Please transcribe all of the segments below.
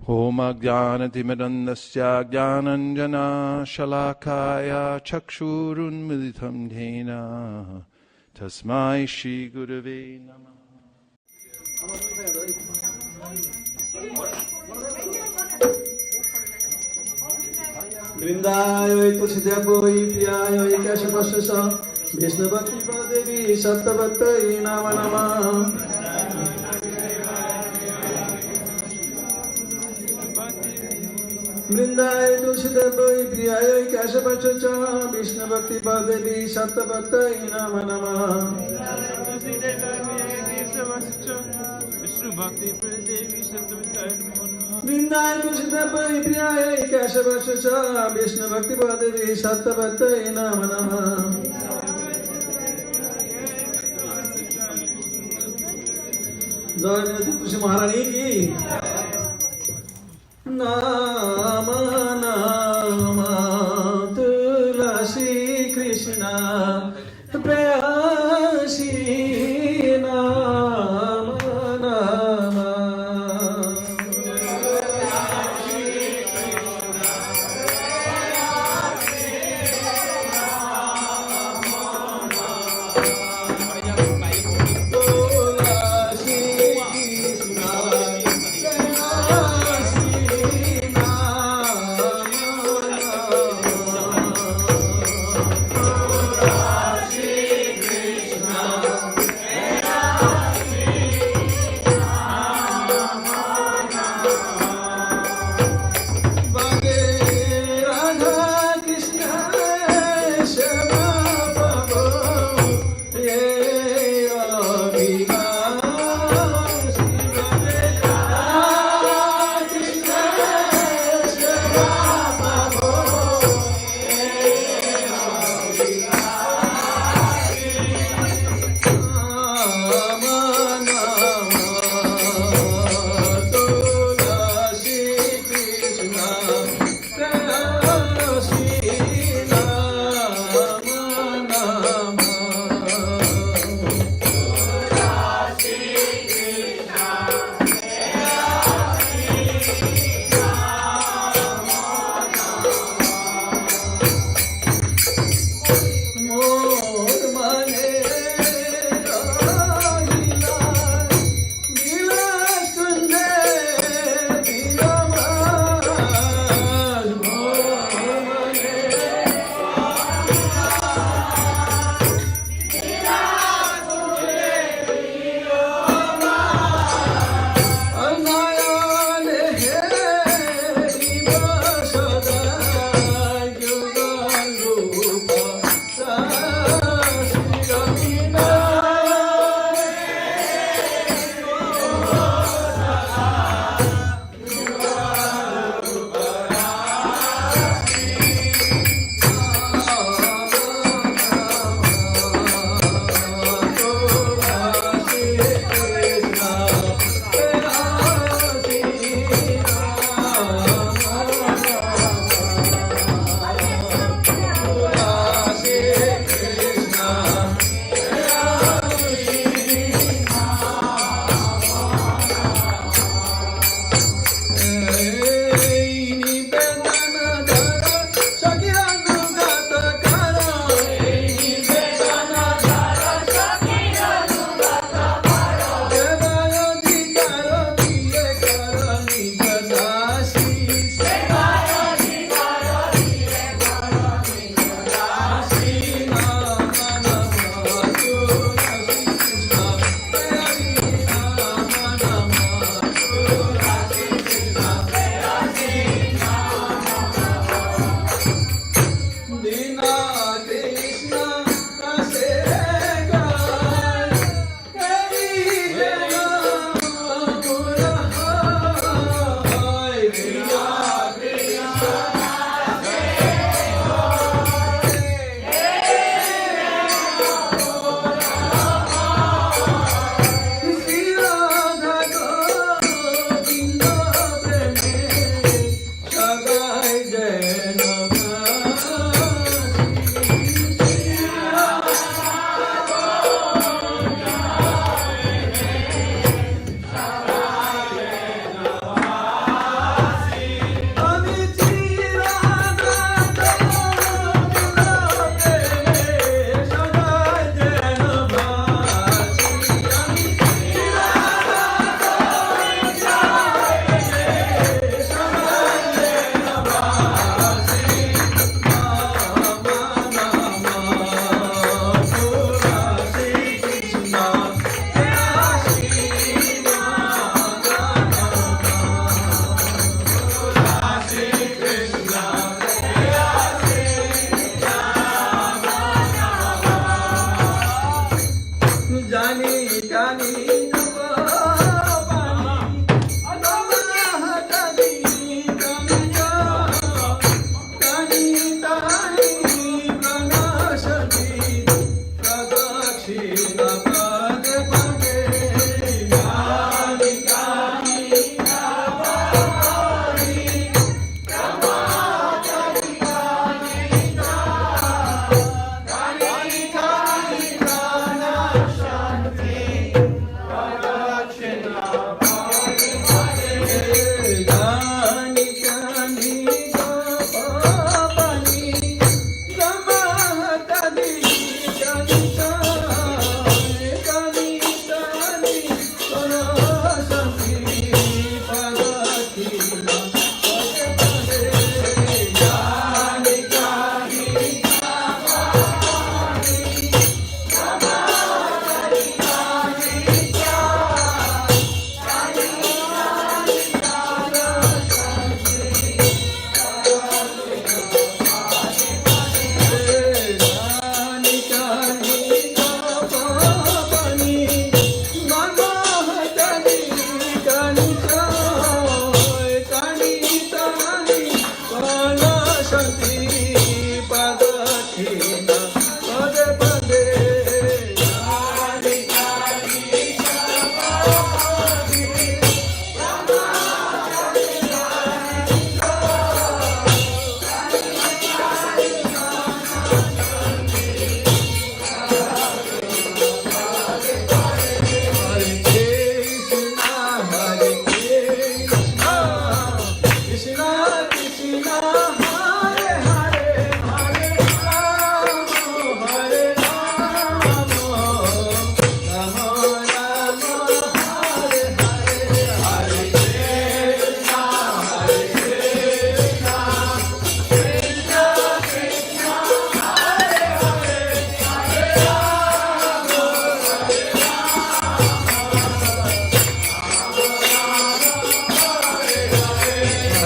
Om Ajnanatimirandasya Jnananjana Shalakaya Chakshurunmilitam Dhena Tasmai Shri Gurave Namah. Vrindayo Tulsidevoyi Priyayo Kashapasya Vishnu Bhakti Pradevi Sattva Nama Namah. Vrindayo Tulsidevoyi Priyayo Kashapasya Vishnu Bhakti Pradevi Sattva Nama Namah. Vrindayo Tulsidevoyi Priyayo Kashapasya Vishnu Bhakti Pradevi Sattva Nama Namah. जय तुलसी महारानी की नाम नाम तुलसी कृष्ण प्रेयसी नाम नाम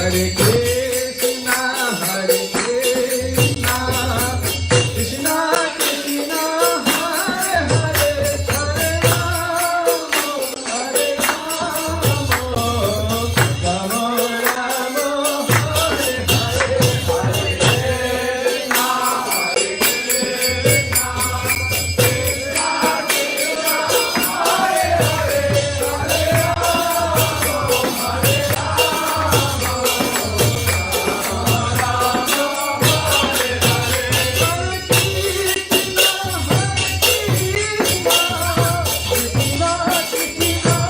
Hare Krishna, Hare Krishna, Krishna Krishna, Hare Hare, Hare Rama, Hare Rama, Rama Rama, Hare Hare, Hare Krishna, Hare Krishna,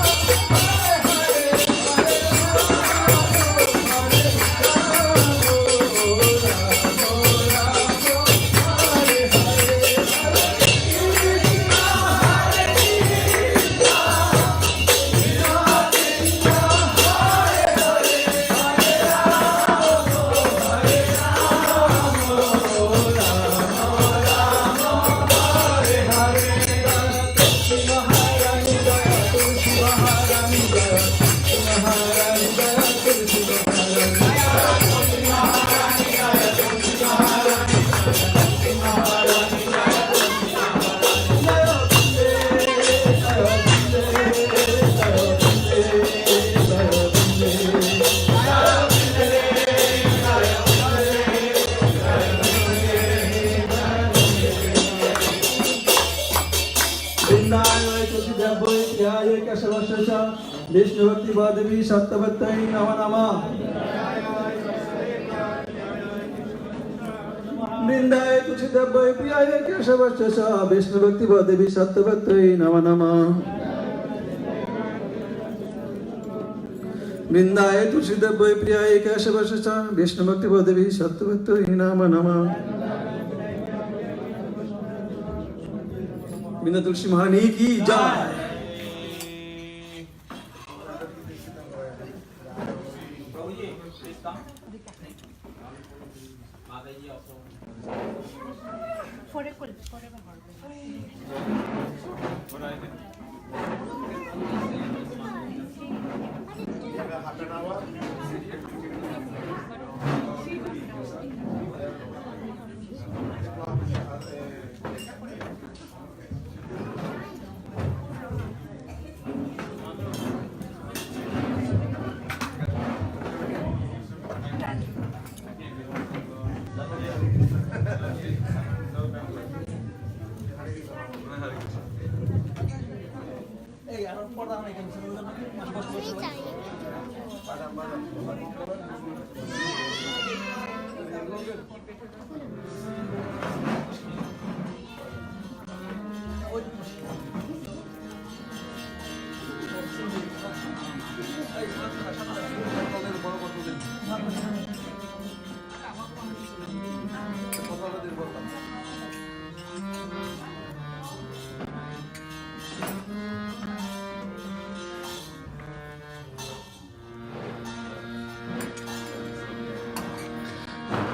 Vishnu Bhakti Bhadevi Satta Bhaktai Nama Nama Vrindaye Tuchi Dabbai Priyaye Keshavascha Vishnu Bhakti Bhadevi Satta Bhaktai Nama Nama Vrindaye Tuchi Dabbai Priyaye Keshavascha Vishnu Bhakti Bhadevi Satta Bhaktai Nama Nama Vinda Tulsi Mahani ki jai.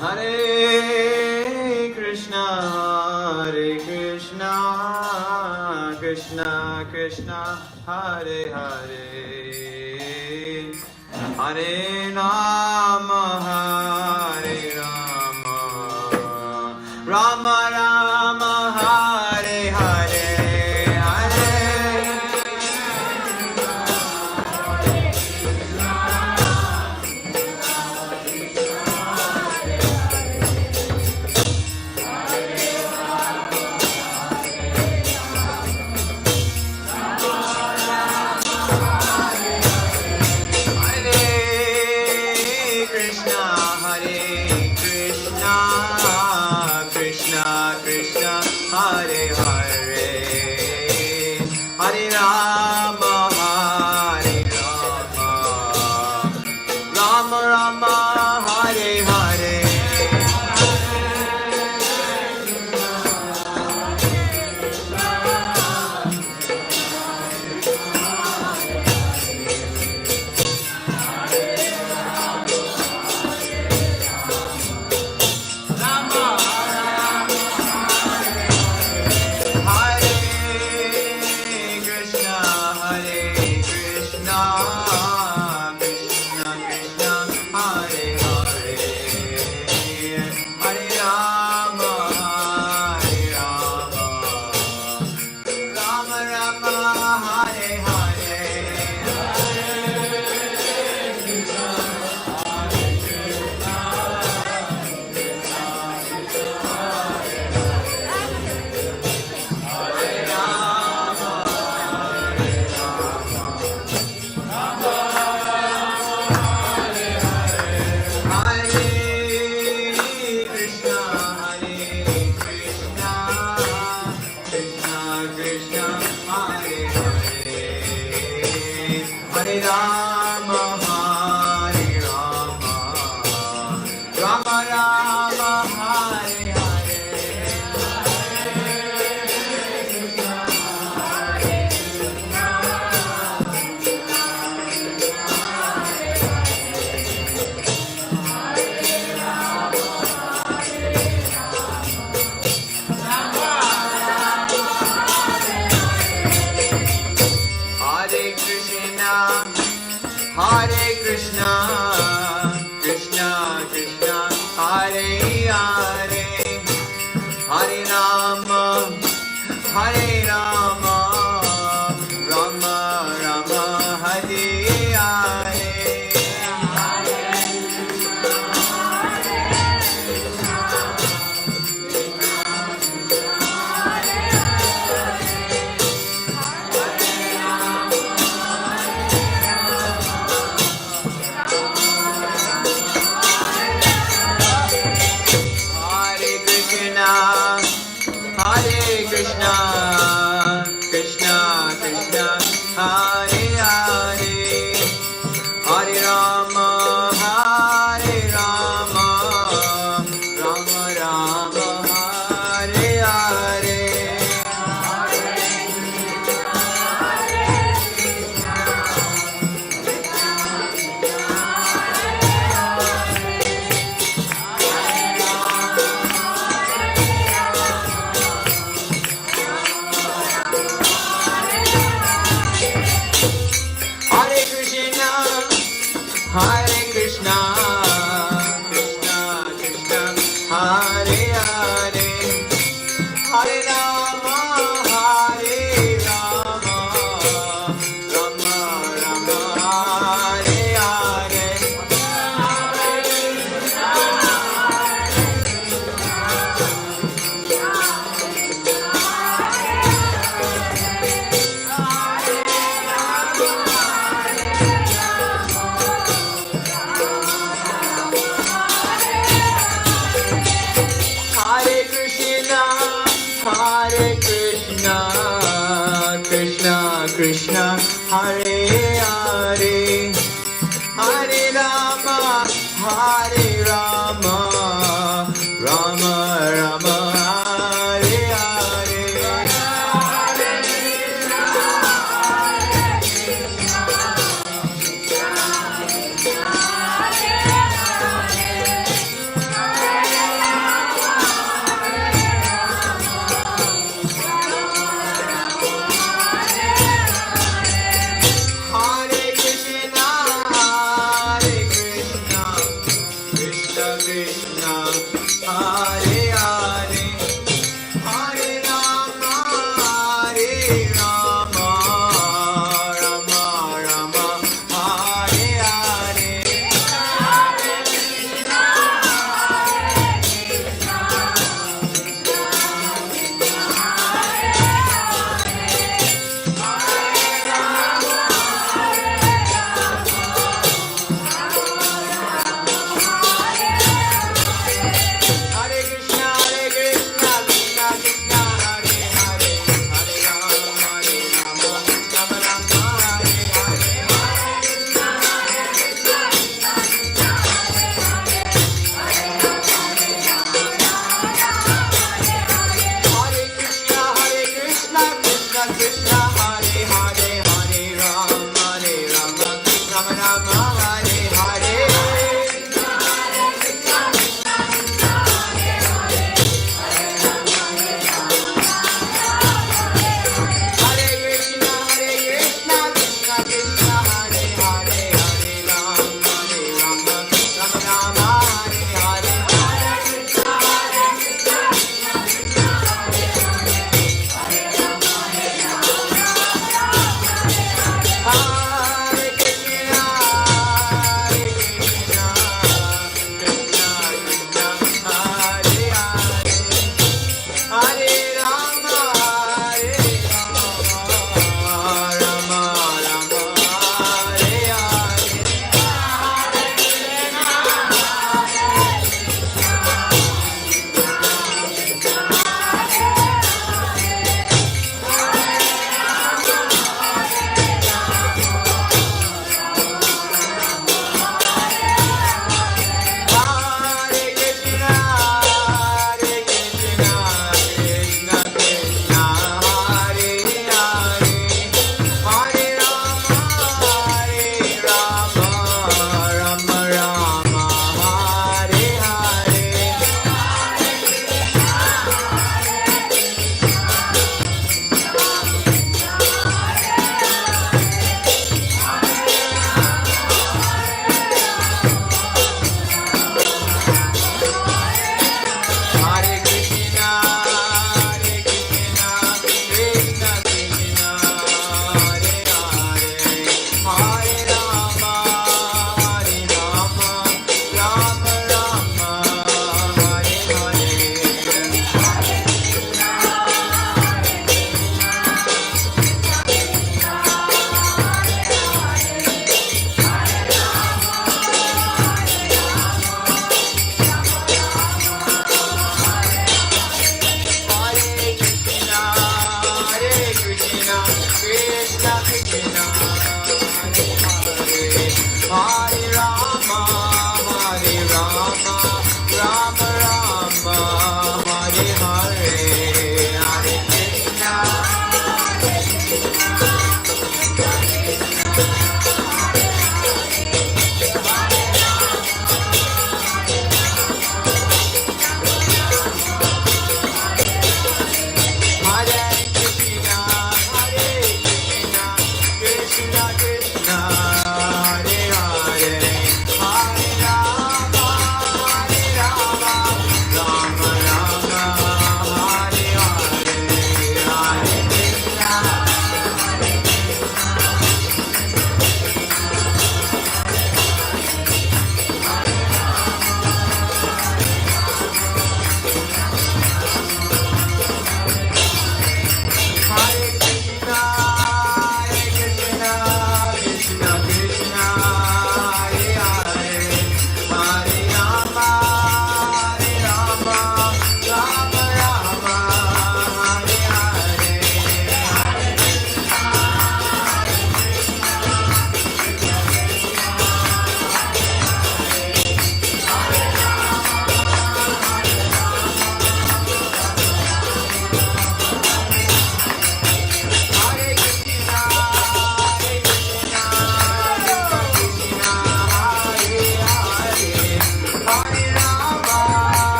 Hare Krishna, Krishna Krishna, Hare Hare, Hare Rama, Hare Rama, Rama Rama, Hare Hare. Hare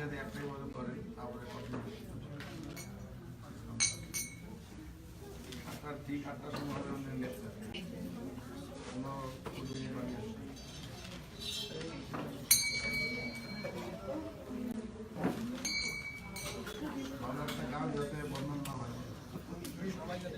যদি একটাই মতো করেন তারপরে ঠিক 8টার সময় হবে কোনো ভালো একটা গান যাতে বর্ণন না হয় সবাই যাতে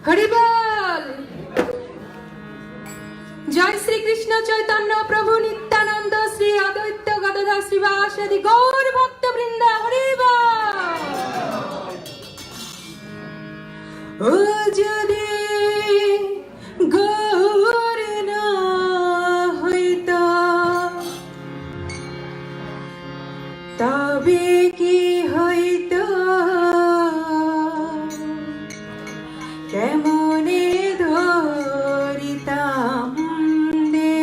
হরিবল জয় শ্রী কৃষ্ণ চৈতন্য প্রভু নিত্যানন্দ শ্রী অদ্বৈত গদাধর শ্রীবাসাদি গৌর ভক্ত বৃন্দ হরিবল ও যদি গৌর না হইত তবে কি হইত কেমনে ধরিতাম দে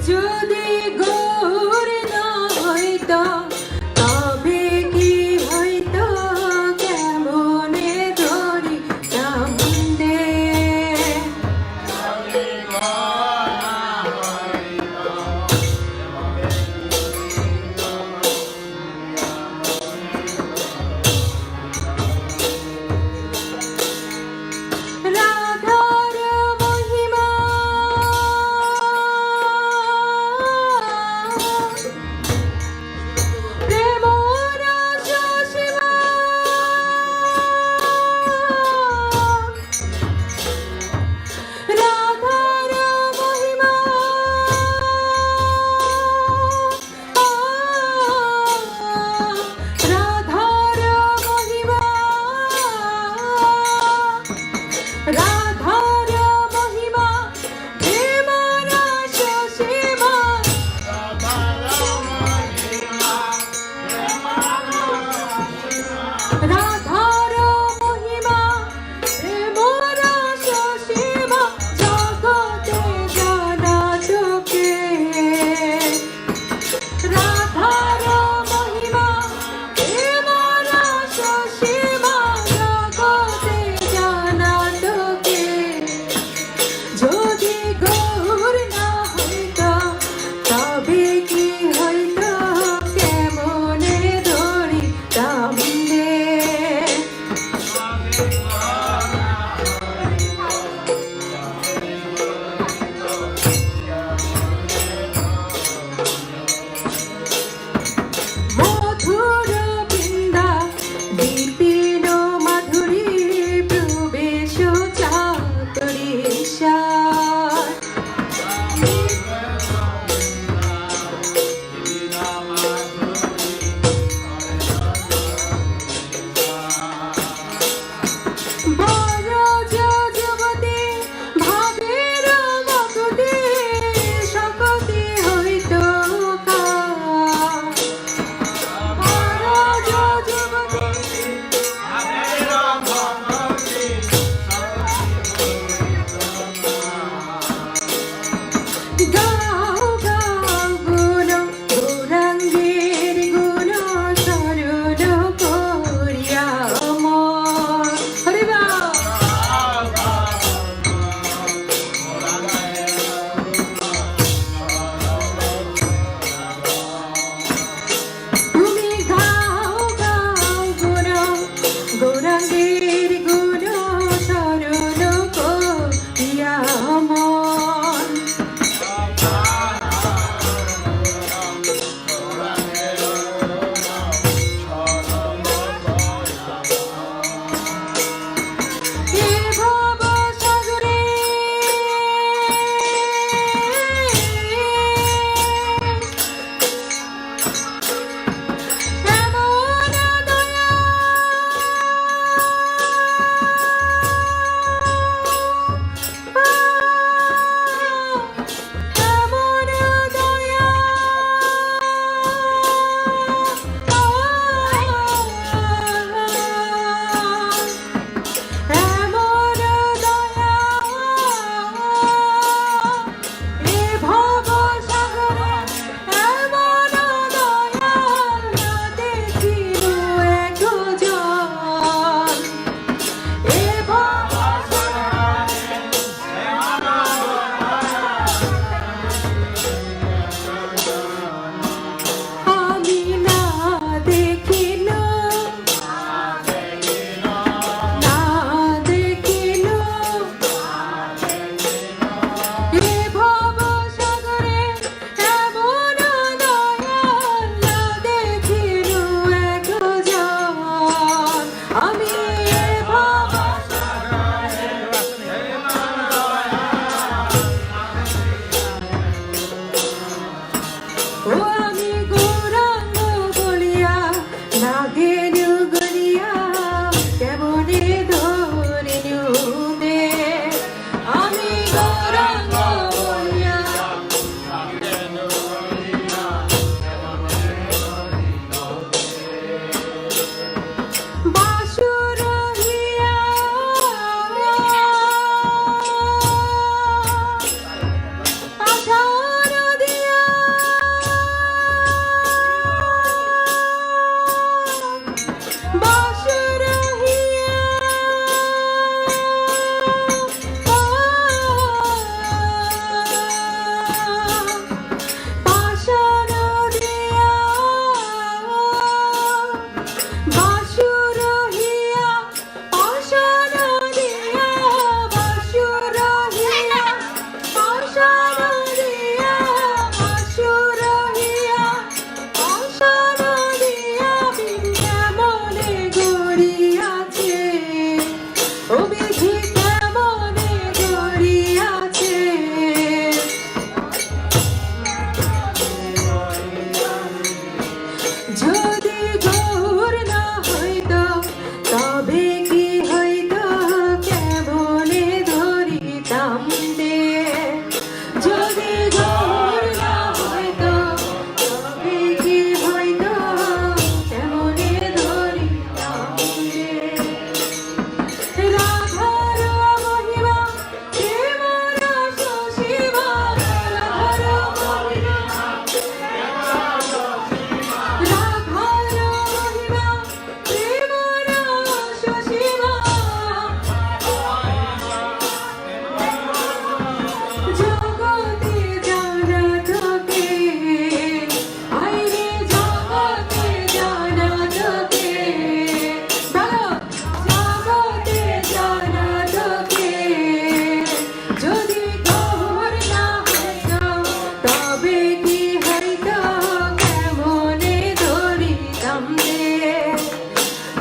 যদি গৌর না হইত তবে কি হইত কেমনে ধরিতাম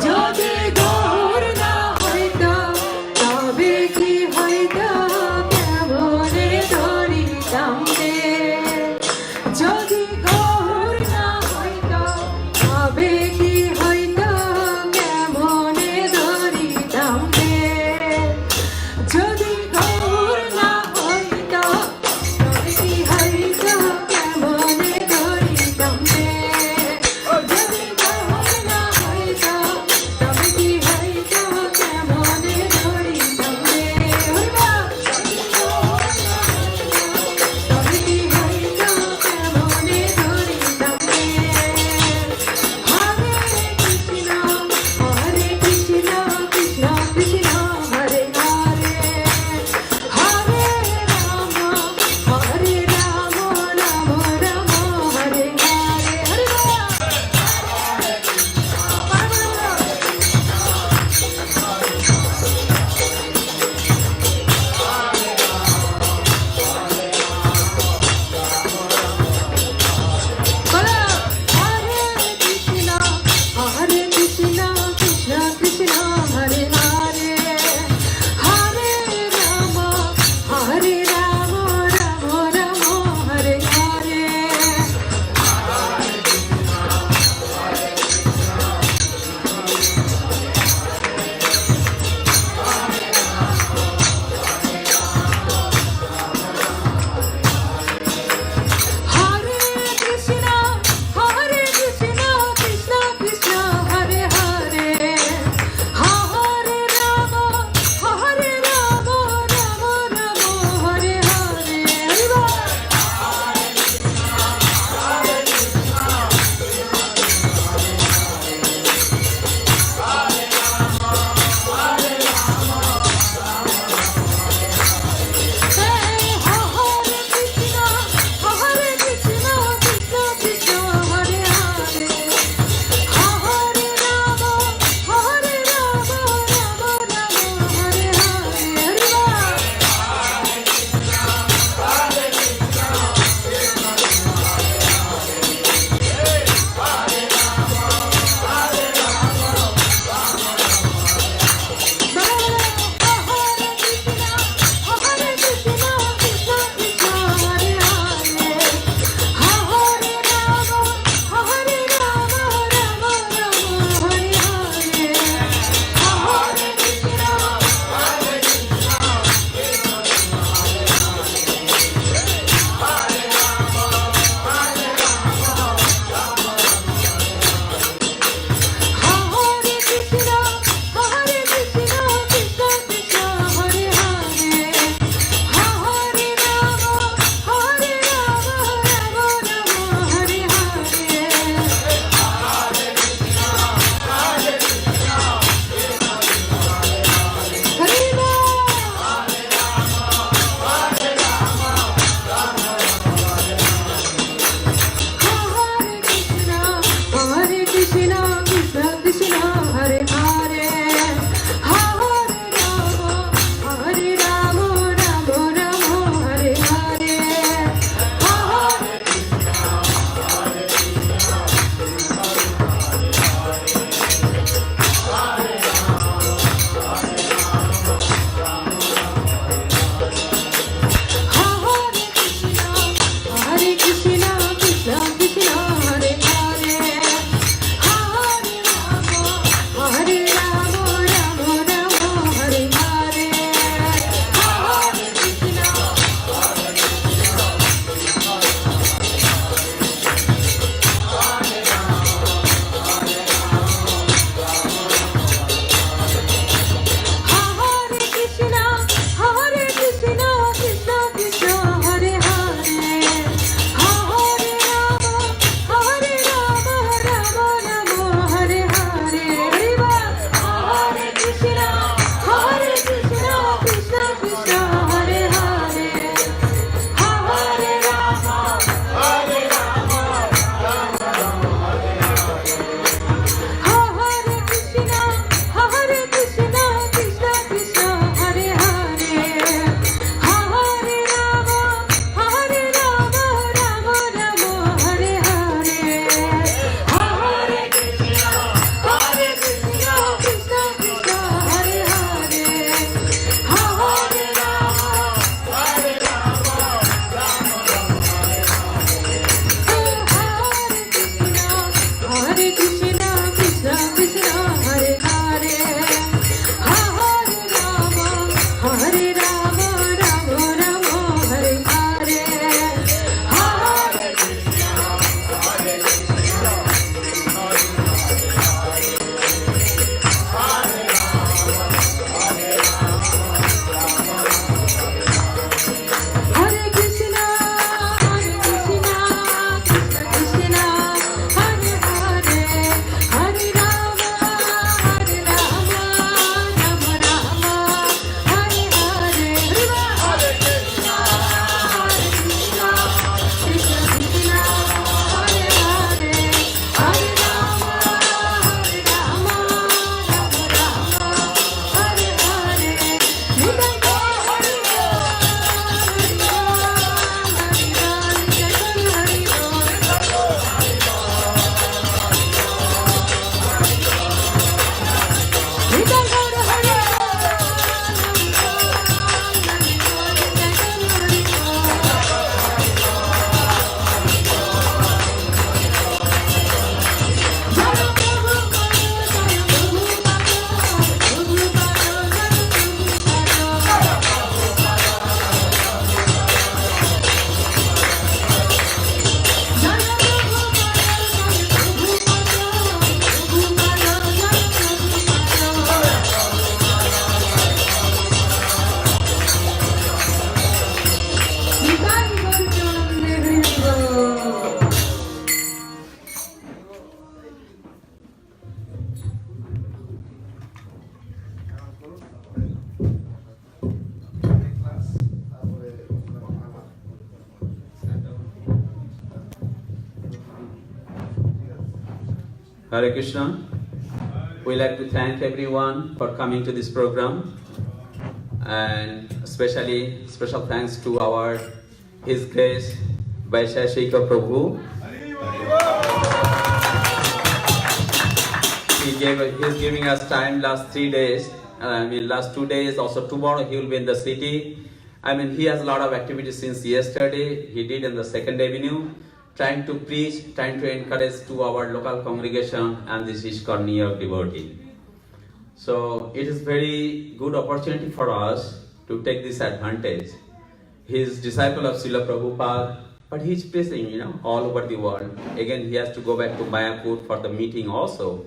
যদি Gour Hare Krishna. We like to thank everyone for coming to this program, and especially special thanks to His Grace Vaisesika Prabhu. He's giving us time last 3 days. Last 2 days, also tomorrow he will be in the city. He has a lot of activities since yesterday. He did in the 2nd Avenue, trying to preach, trying to encourage to our local congregation and this ISKCON New York devotee. So it is very good opportunity for us to take this advantage. He is disciple of Srila Prabhupada, but he is preaching, all over the world. Again, he has to go back to Mayapur for the meeting also.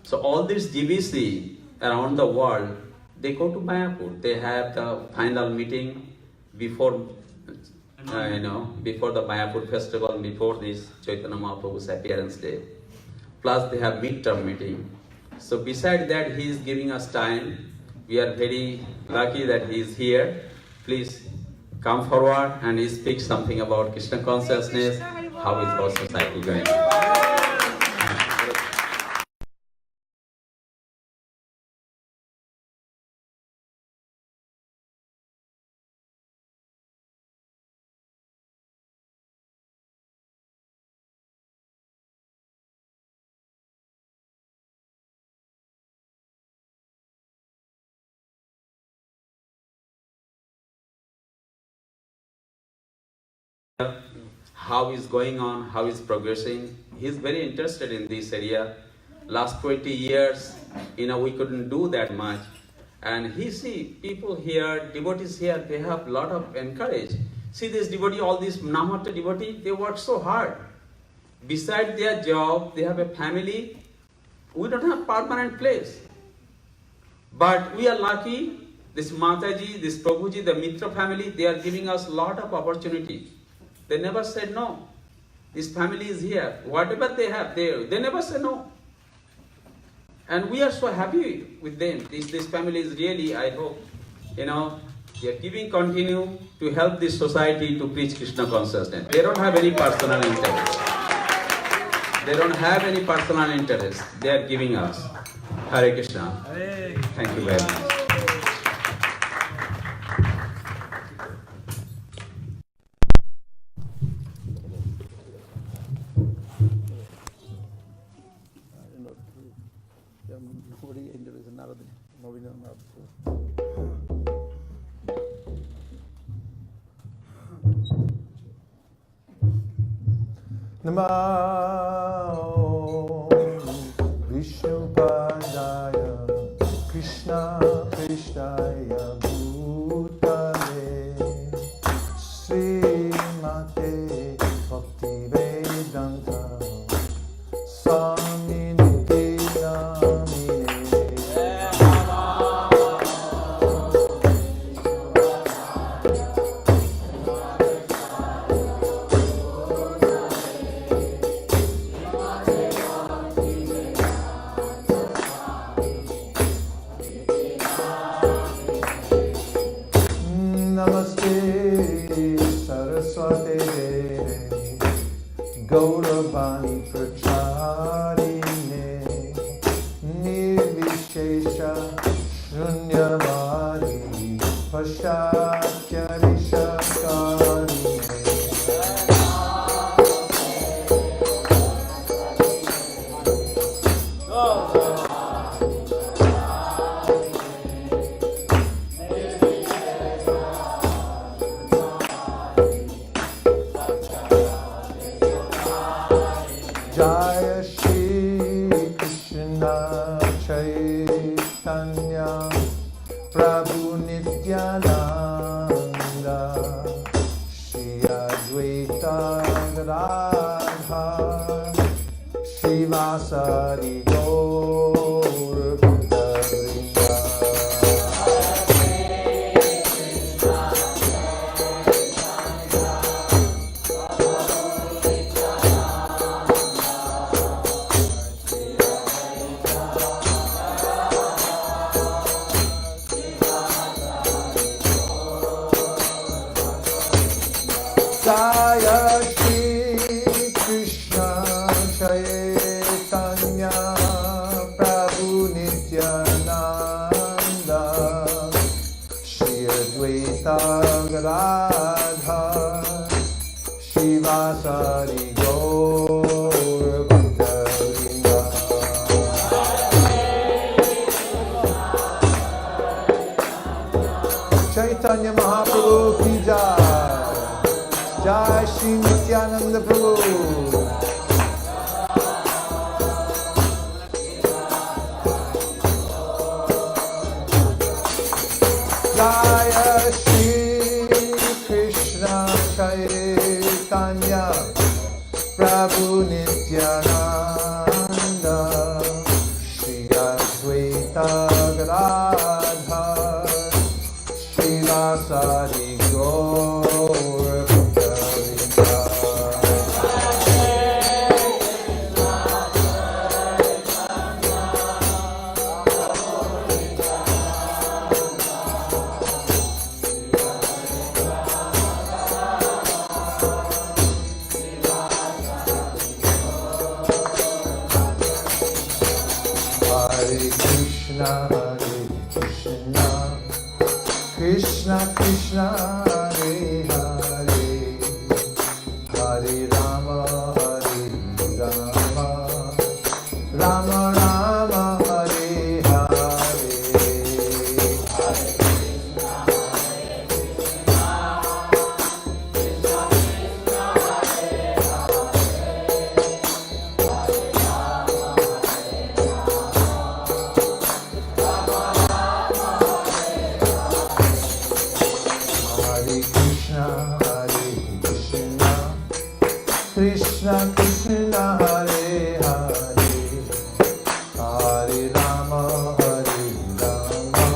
So all this GBC around the world, they go to Mayapur. They have the final meeting before, before the Mayapur festival, before this Chaitanya Mahaprabhu's appearance day. Plus they have midterm meeting. So besides that, he is giving us time. We are very lucky that he is here. Please come forward and he speaks something about Krishna consciousness, how is our society going. How is going on, how is progressing. He is very interested in this area. Last 20 years, we couldn't do that much. And he see people here, devotees here, they have a lot of encourage. See this devotee, all these Namata devotee, they work so hard. Besides their job, they have a family. We don't have permanent place. But we are lucky, this Mataji, this Prabhuji, the Mitra family, they are giving us a lot of opportunity. They never said no. This family is here. Whatever they have, they never say no. And we are so happy with them. This family is really, I hope, they are giving continue to help this society to preach Krishna consciousness. They don't have any personal interest. They don't have any personal interest. They are giving us. Hare Krishna. Thank you very much. Namo Vishnupadaya Krishna Krishnaya Bhutale Srimate Bhaktivedanta Swamini Namine. Gauravani Pracharine Nirvishesha Shunyavadi Pashatya Vishakarine. Jaya Shri Krishna Chaitanya Prabhu Nityananda Shri Advaita Gadadhar Shivasari Gaur Bhakta Vrinda. Jaya Shri Krishna Chaitanya Radha Shivasari Gaur Bhakta-vrinda. Chaitanya Mahaprabhu ki jai. Jai Shri Nityananda Prabhu. Jaya Shri Krishna Chaitanya Prabhu Nityananda Shri Advaita Gadadhar Srivasadi Gaur Bhakta-vrinda. Hare Krishna, Krishna Krishna, Hare Hare, Hare Rama, Hare Rama, Rama Rama, Hare Hare. Hare Krishna, Krishna Krishna, Hare Hare, Hare Rama, Hare Rama,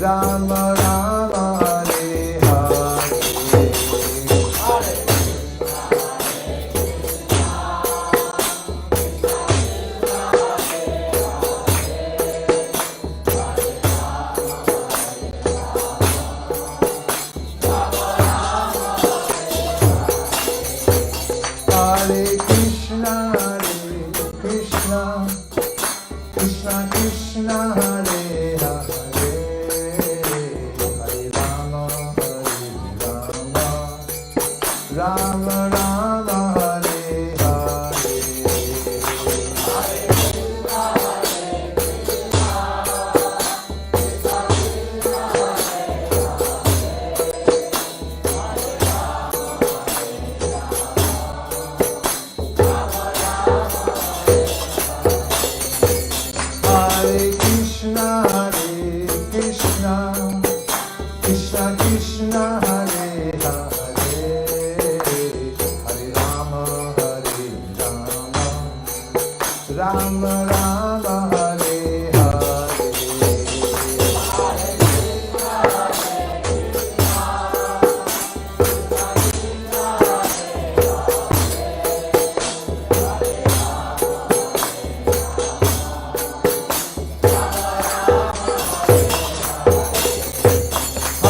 Rama Rama, Hare Hare. Hare Krishna, Krishna Krishna, Hare Hare, Hare Rama, Rama Rama, Hare Hare. Hare Krishna, Krishna Krishna, Hare Hare, Hare Rama, Rama Rama, Hare Hare.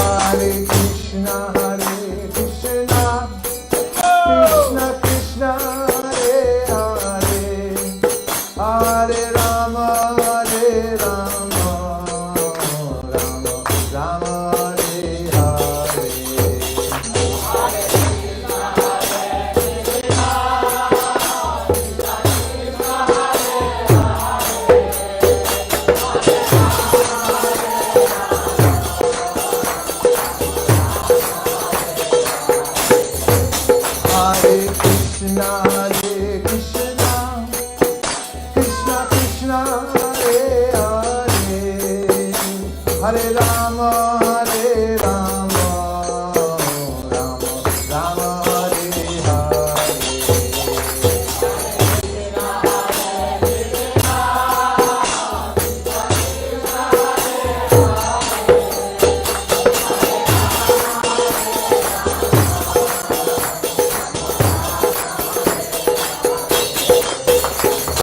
Hare Krishna, Krishna Krishna, Hare Hare, Hare Rama, Rama Rama, Hare Hare. Hare Krishna, Krishna Krishna, Hare Hare, Hare Rama, Rama Rama, Hare Hare.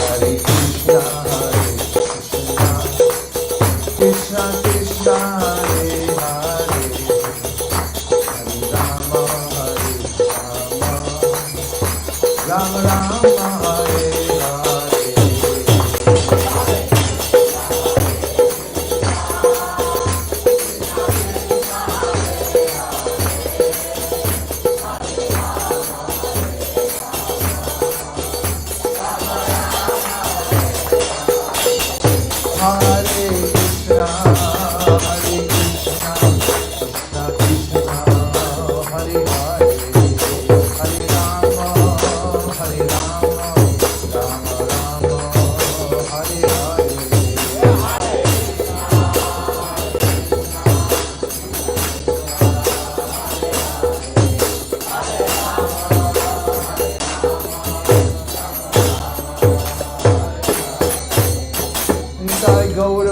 Hare Krishna, Krishna Krishna, Hare Hare.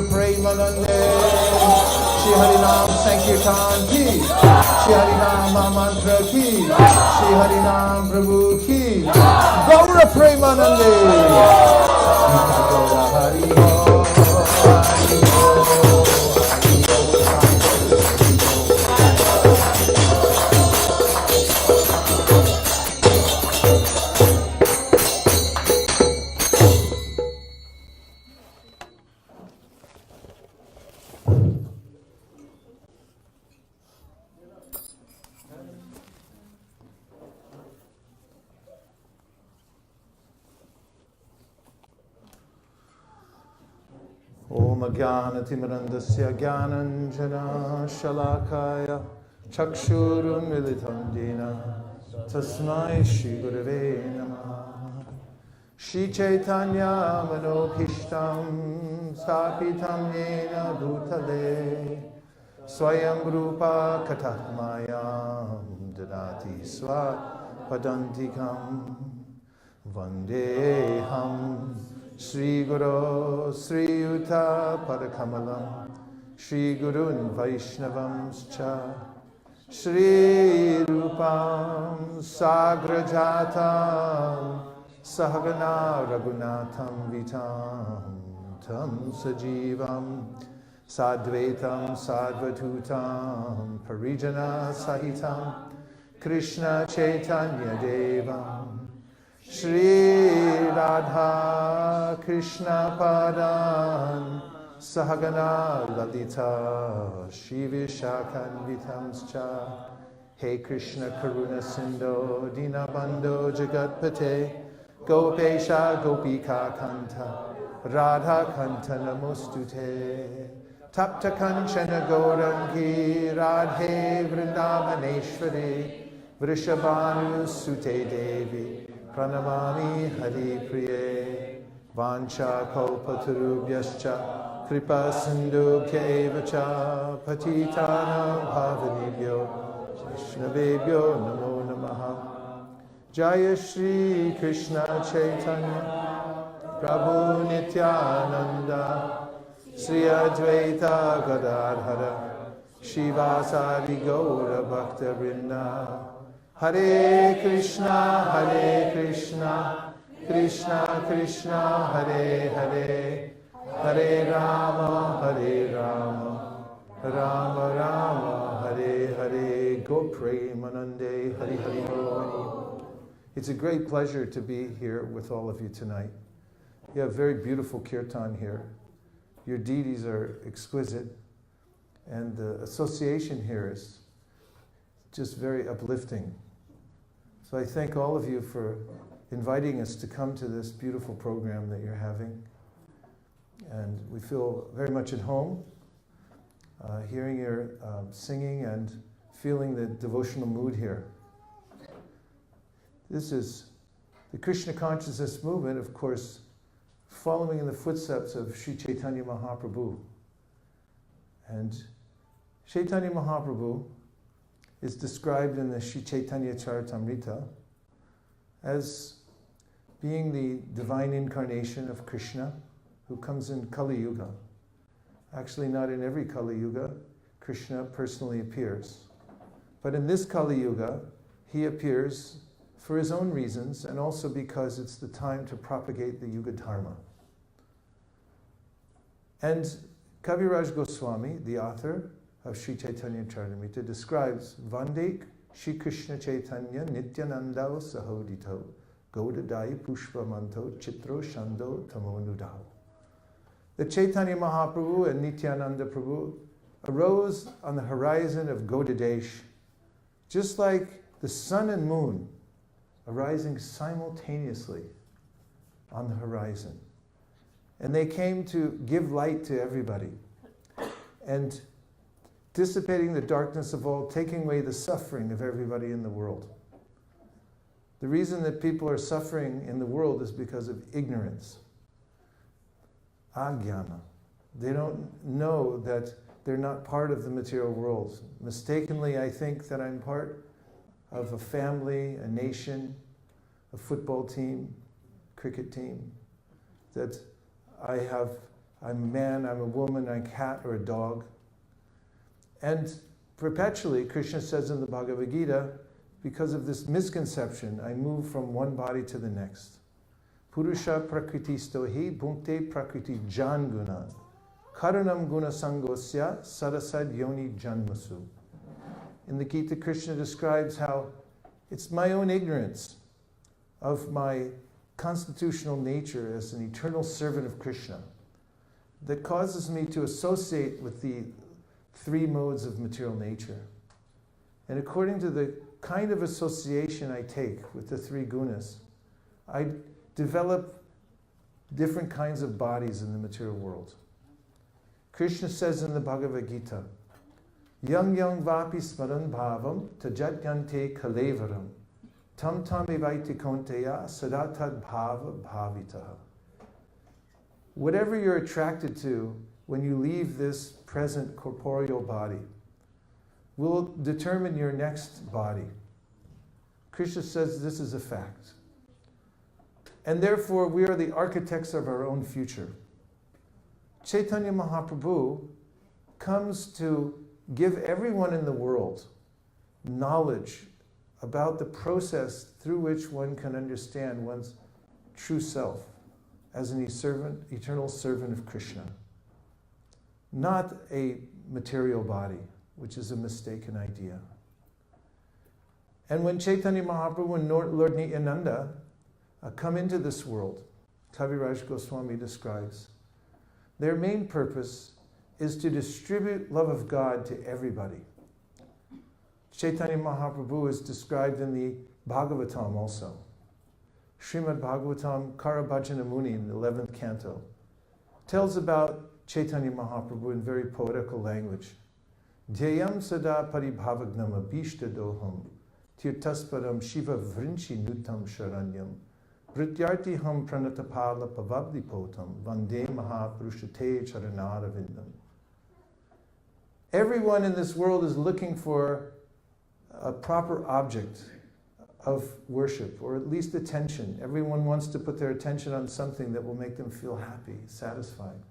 Gaura Premanande, Shri Harinam Sankirtan ki, Shri Harinam Mantra ki, Shri Harinam Prabhu ki, Gaura Premanande. Gaura Hari Ho, Hari Ho, Om Jnanatimandasya Jnananjana Shalakaya Chakshurun Militam Dena Tasmai Shri Gurave Namaha Shri Chaitanya Manopishtam Stapitam Yena Bhutale Swayam Rupa Katatmayam Dadati Sva Padantikam Vandeham Shri Guru Sri Yuta Padakamalam Shri Gurun Vaishnavamscha Shri Rupam Sagrajatam Sahagana Raghunatham Vitam Tam Sajivam Sadvaitam Sadvatutam Parijana Sahitam Krishna Chaitanya Devam Shri Radha Krishna Padan Sahagana Lalita Shri Vishakhan Vitamscha He Krishna Karuna Sindho Dinabandho Jagatpate Gopesha Gopika Kanta Radha Kanta Namostute Tapta Kanchana Gaurangi Radhe Vrindavaneshwari Vrishabhanu Sute Devi Pranamami Hari Priye Vancha Kalpatarubhyascha Kripa Sindhubhya Evacha Patitanam Bhavanibhyo Vaishnavebhyo Namo Namaha Jaya Shri Krishna Chaitanya Prabhu Nityananda Sri Advaita Gadadhara Shivasadi Gaura Bhakta Vrinda Hare Krishna, Krishna Krishna, Hare Hare, Hare Rama, Rama Rama, Hare Hare. Go pray, Manande, Hari Hari Ho. It's a great pleasure to be here with all of you tonight. You have very beautiful kirtan here. Your deities are exquisite, and the association here is just very uplifting. So I thank all of you for inviting us to come to this beautiful program that you're having. And we feel very much at home, hearing your singing and feeling the devotional mood here. This is the Krishna consciousness movement, of course, following in the footsteps of Sri Chaitanya Mahaprabhu. And Chaitanya Mahaprabhu is described in the Sri Chaitanya Charitamrita as being the divine incarnation of Krishna who comes in Kali Yuga. Actually, not in every Kali Yuga, Krishna personally appears. But in this Kali Yuga, he appears for his own reasons and also because it's the time to propagate the Yuga Dharma. And Kaviraj Goswami, the author of Sri Chaitanya Charitamrita, describes Vandek Shri Krishna Chaitanya Nityanandao Sahodito Godadai Pushpamanto Chitro Shando Tamonudao. The Chaitanya Mahaprabhu and Nityananda Prabhu arose on the horizon of Godadesh, just like the sun and moon arising simultaneously on the horizon. And they came to give light to everybody and dissipating the darkness of all, taking away the suffering of everybody in the world. The reason that people are suffering in the world is because of ignorance. Ajnana. They don't know that they're not part of the material world. Mistakenly, I think that I'm part of a family, a nation, a football team, cricket team, that I have I'm a man, I'm a woman, I'm a cat or a dog. And perpetually, Krishna says in the Bhagavad Gita, because of this misconception, I move from one body to the next. Purusha prakriti stohi bhunkte prakriti jan guna. Karanam guna sangosya sarasad yoni janmasu. In the Gita, Krishna describes how it's my own ignorance of my constitutional nature as an eternal servant of Krishna that causes me to associate with the three modes of material nature. And according to the kind of association I take with the three gunas, I develop different kinds of bodies in the material world. Krishna says in the Bhagavad Gita, Yang yang vapi smaran bhavam tajat yante kalevaram tam tam evaiti konteya sadatad bhava bhavitaha. Whatever you're attracted to when you leave this present corporeal body will determine your next body. Krishna says this is a fact. And therefore, we are the architects of our own future. Chaitanya Mahaprabhu comes to give everyone in the world knowledge about the process through which one can understand one's true self as an eternal servant of Krishna. Not a material body, which is a mistaken idea. And when Chaitanya Mahaprabhu and Lord Nityananda come into this world, Kaviraj Goswami describes, their main purpose is to distribute love of God to everybody. Chaitanya Mahaprabhu is described in the Bhagavatam also. Srimad Bhagavatam Karabhajana Muni in the 11th canto tells about Chaitanya Mahaprabhu in very poetical language. Dhyayam sada paribhavagnam abhishta doham tirtasparam shiva vrinchi nutam sharanyam vrityartiham pranatapala pavabdipotam vande mahapurushate charanadavindam. Everyone in this world is looking for a proper object of worship, or at least attention. Everyone wants to put their attention on something that will make them feel happy, satisfied.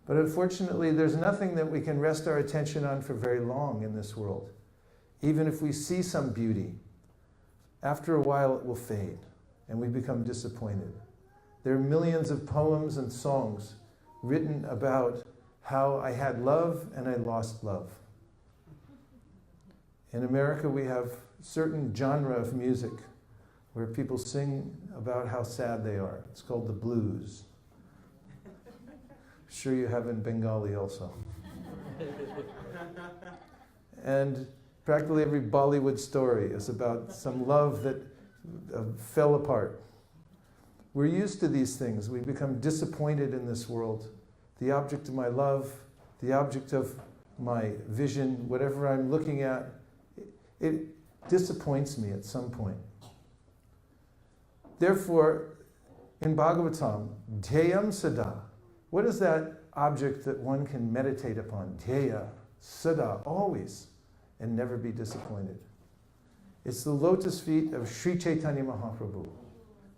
But unfortunately, there's nothing that we can rest our attention on for very long in this world. Even if we see some beauty, after a while it will fade, and we become disappointed. There are millions of poems and songs written about how I had love and I lost love. In America, we have certain genre of music where people sing about how sad they are. It's called the blues. Sure you have in Bengali also. And practically every Bollywood story is about some love that fell apart. We're used to these things. We become disappointed in this world. The object of my love, the object of my vision, whatever I'm looking at, it disappoints me at some point. Therefore, in Bhagavatam, dhyayam sada, what is that object that one can meditate upon? Dhyaya, sada, always, and never be disappointed. It's the lotus feet of Sri Chaitanya Mahaprabhu.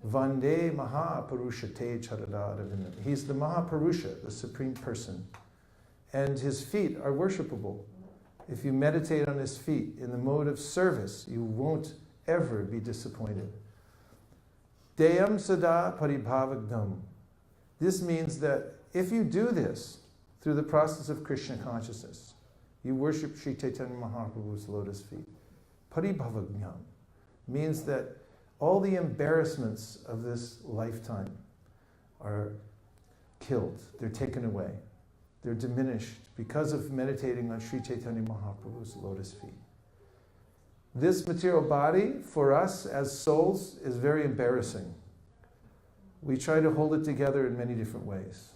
Vande Mahapurushate Charadadavindam. He's the Mahapurusha, the Supreme Person. And his feet are worshipable. If you meditate on his feet in the mode of service, you won't ever be disappointed. Deyam sada paribhavagnam. This means that if you do this through the process of Krishna consciousness, you worship Sri Chaitanya Mahaprabhu's lotus feet. Paribhavagnam means that all the embarrassments of this lifetime are killed. They're taken away. They're diminished because of meditating on Sri Chaitanya Mahaprabhu's lotus feet. This material body, for us as souls, is very embarrassing. We try to hold it together in many different ways.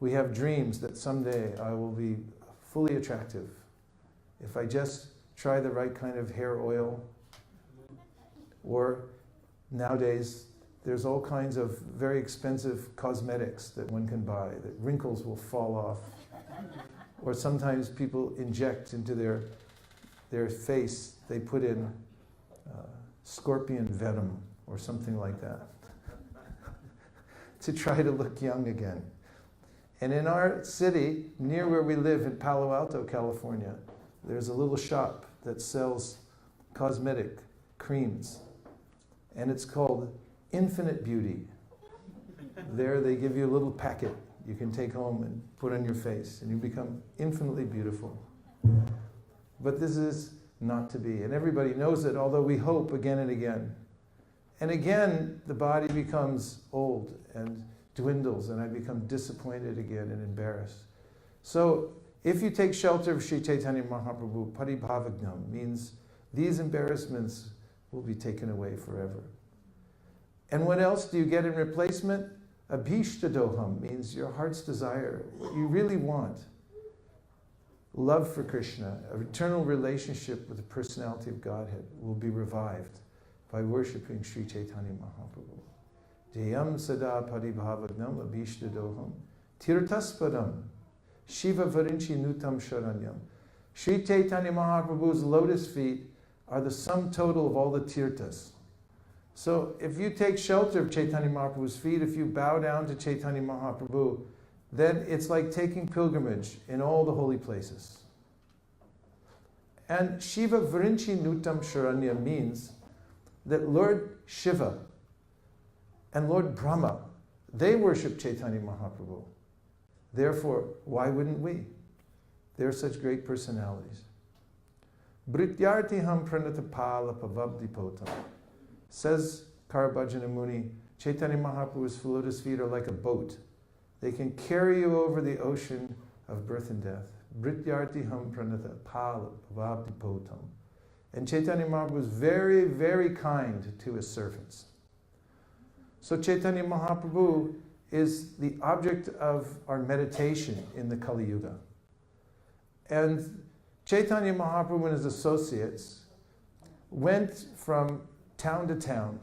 We have dreams that someday I will be fully attractive. If I just try the right kind of hair oil, or nowadays, there's all kinds of very expensive cosmetics that one can buy, that wrinkles will fall off. Or sometimes people inject into their face, they put in scorpion venom or something like that to try to look young again. And in our city, near where we live in Palo Alto, California, there's a little shop that sells cosmetic creams. And it's called Infinite Beauty. There they give you a little packet you can take home and put on your face, and you become infinitely beautiful. But this is not to be. And everybody knows it, although we hope again and again. And again, the body becomes old and dwindles, and I become disappointed again and embarrassed. So, if you take shelter of Sri Chaitanya Mahaprabhu, paribhavagnam means these embarrassments will be taken away forever. And what else do you get in replacement? Abhishtadoham means your heart's desire, what you really want. Love for Krishna, an eternal relationship with the personality of Godhead will be revived by worshipping Sri Chaitanya Mahaprabhu. Jayam sada paribhavagnam abhishtadoham tirtaspadam shiva varinchi nutam sharanyam. Sri Chaitanya Mahaprabhu's lotus feet are the sum total of all the tirtas. So if you take shelter of Chaitanya Mahaprabhu's feet, if you bow down to Chaitanya Mahaprabhu, then it's like taking pilgrimage in all the holy places. And Shiva Varinchi Nutam Sharanya means that Lord Shiva and Lord Brahma, they worship Chaitanya Mahaprabhu. Therefore, why wouldn't we? They're such great personalities. Brityartiham pranata pala pavabdipotam. Says Karabhajana Muni, Chaitanya Mahaprabhu's lotus feet are like a boat. They can carry you over the ocean of birth and death. Brityartiham pranata pala pavabdipotam. And Chaitanya Mahaprabhu is very, very kind to his servants. So Chaitanya Mahaprabhu is the object of our meditation in the Kali Yuga. And Chaitanya Mahaprabhu and his associates went from town to town,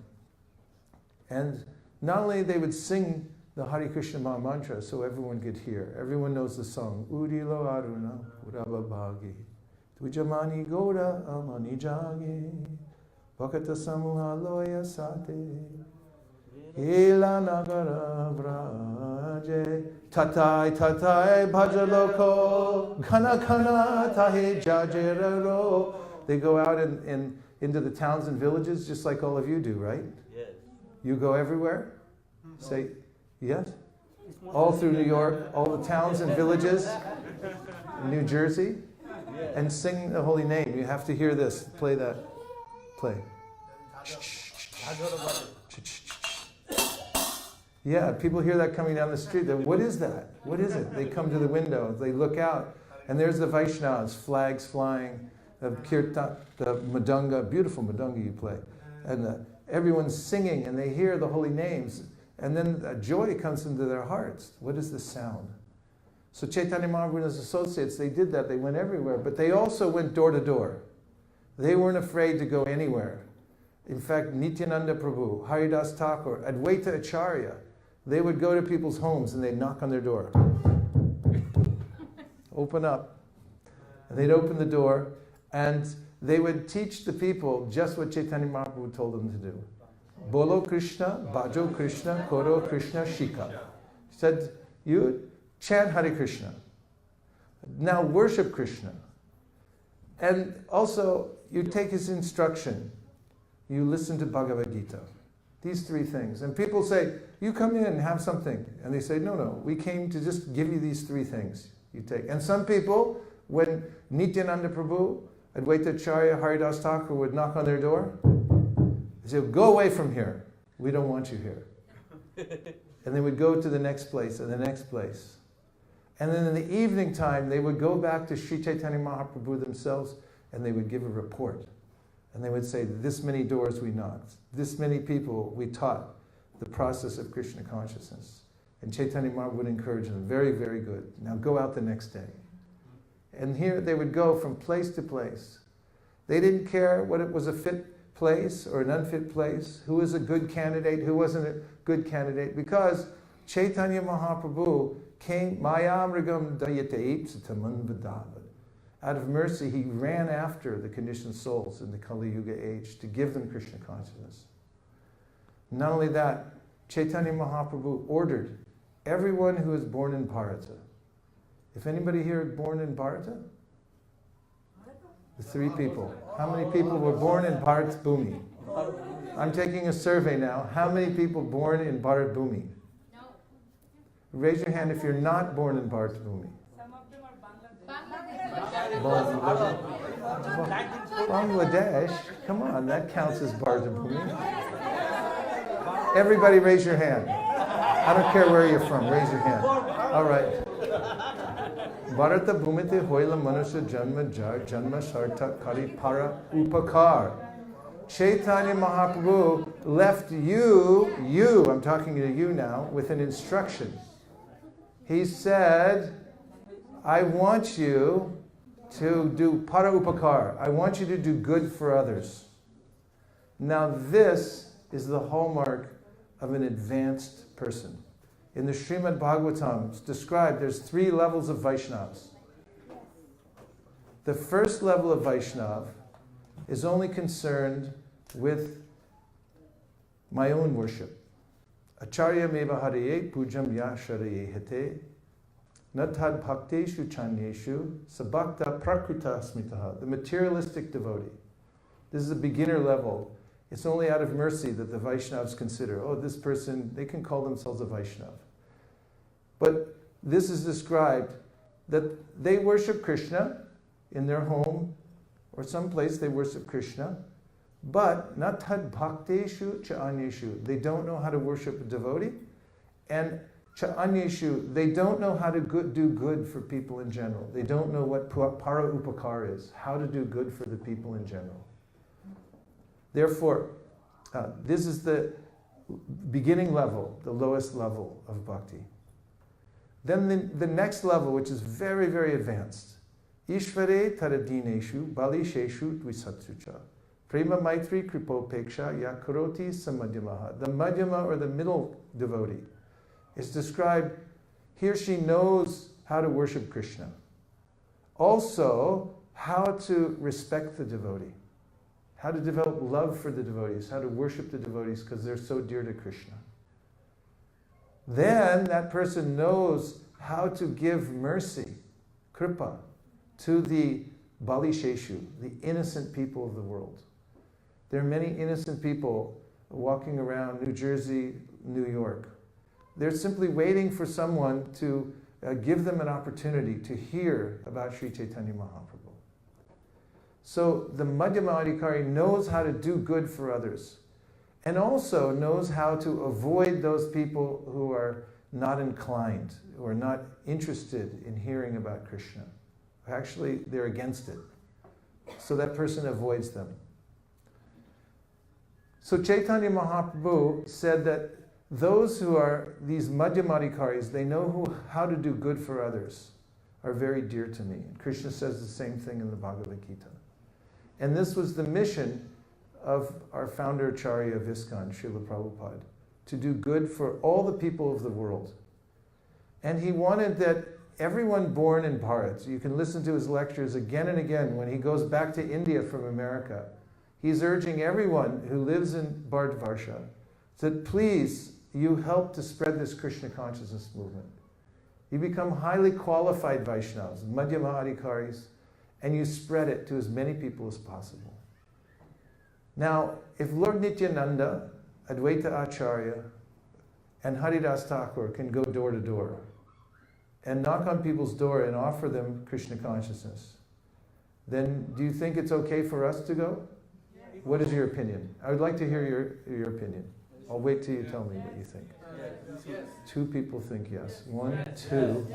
and not only they would sing the Hare Krishna Maha Mantra so everyone could hear. Everyone knows the song, Udilo Aruna Urababhagi Tujamani Goda Amani Jagi Bhakata Samuha Loya Sate Ila Nagara Vraje Tatai Tatai Bhajaloko Ghana Ghana Tahe Jajeraro. They go out into the towns and villages just like all of you do, right? Yes. You go everywhere? Say, yes? All through New York, all the towns and villages in New Jersey, and sing the holy name. You have to hear this. Play that. Play. Yeah, people hear that coming down the street. What is that? What is it? They come to the window, they look out, and there's the Vaishnavas, flags flying, the kirtan, the madanga, beautiful madanga you play. And everyone's singing, and they hear the holy names, and then a joy comes into their hearts. What is the sound? So Chaitanya Mahaprabhu and his associates, they did that. They went everywhere, but they also went door to door. They weren't afraid to go anywhere. In fact, Nityananda Prabhu, Haridas Thakur, Advaita Acharya, they would go to people's homes and they'd knock on their door. Open up. And they'd open the door, and they would teach the people just what Chaitanya Mahaprabhu told them to do. Bolo Krishna, Bhajo Krishna, Koro Krishna, Shika. He said, you chant Hare Krishna. Now worship Krishna. And also, you take his instruction. You listen to Bhagavad Gita. These three things. And people say, you come in and have something. And they say, no, we came to just give you these three things. You take. And some people, when Nityananda Prabhu, Advaita Acharya, Haridas Thakur would knock on their door, they say, go away from here. We don't want you here. And they would go to the next place and the next place. And then in the evening time, they would go back to Sri Chaitanya Mahaprabhu themselves, and they would give a report. And they would say, this many doors we knocked, this many people we taught the process of Krishna consciousness. And Chaitanya Mahaprabhu would encourage them, very, very good. Now go out the next day. And here they would go from place to place. They didn't care what it was a fit place or an unfit place, who was a good candidate, who wasn't a good candidate, because Chaitanya Mahaprabhu came, Mayamrigam Dayate Ipsitaman Vadavad. Out of mercy, he ran after the conditioned souls in the Kali Yuga age to give them Krishna consciousness. Not only that, Chaitanya Mahaprabhu ordered Everyone who is born in Bharata. If anybody here is born in Bharata? The 3 people. How many people were born in Bharat Bhumi? I'm taking a survey now. How many people born in Bharat Bhumi? No. Raise your hand if you're not born in Bharat Bhumi. Some of them are Bangladesh. Bangladesh? Come on, that counts as Bharat Bhumi. Everybody raise your hand. I don't care where you're from, raise your hand. All right. Bharata Bhumite Hoila Manusya Janma Jar Janma Sarta Kari Para Upakar. Chaitanya Mahaprabhu left you, I'm talking to you now, with an instruction. He said, I want you to do para upakar. I want you to do good for others. Now this is the hallmark of an advanced person. In the Srimad Bhagavatam, it's described there's 3 levels of Vaishnavas. The first level of Vaishnav is only concerned with my own worship. Acharya meva haraye pujam ya sharaye hete natad bhakteshu chanyeshu sabhakta prakruta smitaha. The materialistic devotee. This is a beginner level. It's only out of mercy that the Vaishnavas consider, oh, this person, they can call themselves a Vaishnav. But this is described that they worship Krishna in their home or someplace they worship Krishna, but not tad bhakteshu cha anyeshu. They don't know how to worship a devotee, and cha anyeshu, they don't know how to do good for people in general. They don't know what para upakar is, how to do good for the people in general. Therefore, this is the beginning level, the lowest level of bhakti. Then the next level, which is very, very advanced. Ishvare taradineshu balisheshu dvisatsucha. Prema maitri kripopeksha yakaroti samadhyamaha. The madhyama, or the middle devotee, is described, he or she knows how to worship Krishna. Also, how to respect the devotee. How to develop love for the devotees, how to worship the devotees because they're so dear to Krishna. Then that person knows how to give mercy, kripa, to the balisheshu, the innocent people of the world. There are many innocent people walking around New Jersey, New York. They're simply waiting for someone to give them an opportunity to hear about Sri Chaitanya Mahaprabhu. So the Madhyama Adhikari knows how to do good for others, and also knows how to avoid those people who are not inclined, who are not interested in hearing about Krishna. Actually, they're against it. So that person avoids them. So Chaitanya Mahaprabhu said that those who are these Madhyama Adhikaris, they know how to do good for others, are very dear to me. And Krishna says the same thing in the Bhagavad Gita. And this was the mission of our founder Acharya of ISKCON, Srila Prabhupada, to do good for all the people of the world. And he wanted that everyone born in Bharat, you can listen to his lectures again and again when he goes back to India from America. He's urging everyone who lives in Bharatvarsha that please, you help to spread this Krishna consciousness movement. You become highly qualified Vaishnavas, Madhyama Adhikaris, and you spread it to as many people as possible. Now, if Lord Nityananda, Advaita Acharya, and Haridas Thakur can go door to door and knock on people's door and offer them Krishna consciousness, then do you think it's okay for us to go? Yes. What is your opinion? I would like to hear your opinion. I'll wait till you tell me what you think. Yes. 2 people think yes. 1, 2,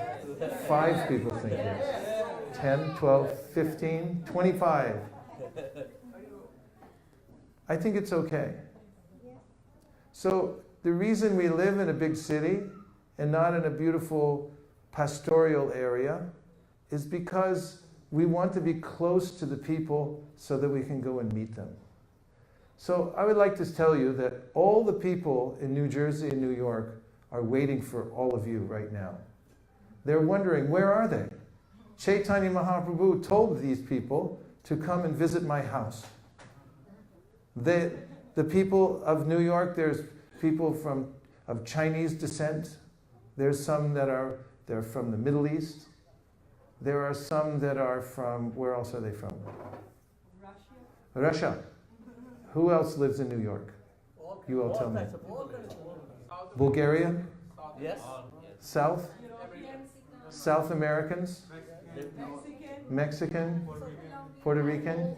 5 people think yes. 10, 12, 15, 25. I think it's okay. So the reason we live in a big city and not in a beautiful pastoral area is because we want to be close to the people so that we can go and meet them. So I would like to tell you that all the people in New Jersey and New York are waiting for all of you right now. They're wondering, where are they? Chaitanya Mahaprabhu told these people to come and visit my house. The people of New York, there's people of Chinese descent, There's some they're from the Middle East. There are some that are from, where else are they from? Russia. Who else lives in New York? You all tell me. Bulgaria? Yes. South? South Americans? Mexican? Puerto Rican?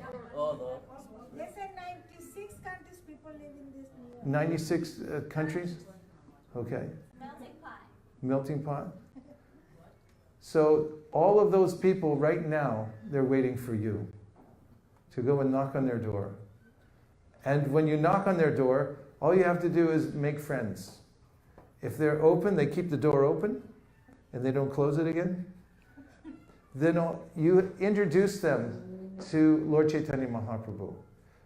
They said 96 countries people live in this New York. 96 countries? Okay. Melting pot. Melting pot? So all of those people right now, they're waiting for you to go and knock on their door. And when you knock on their door, all you have to do is make friends. If they're open, they keep the door open and they don't close it again. Then you introduce them to Lord Chaitanya Mahaprabhu.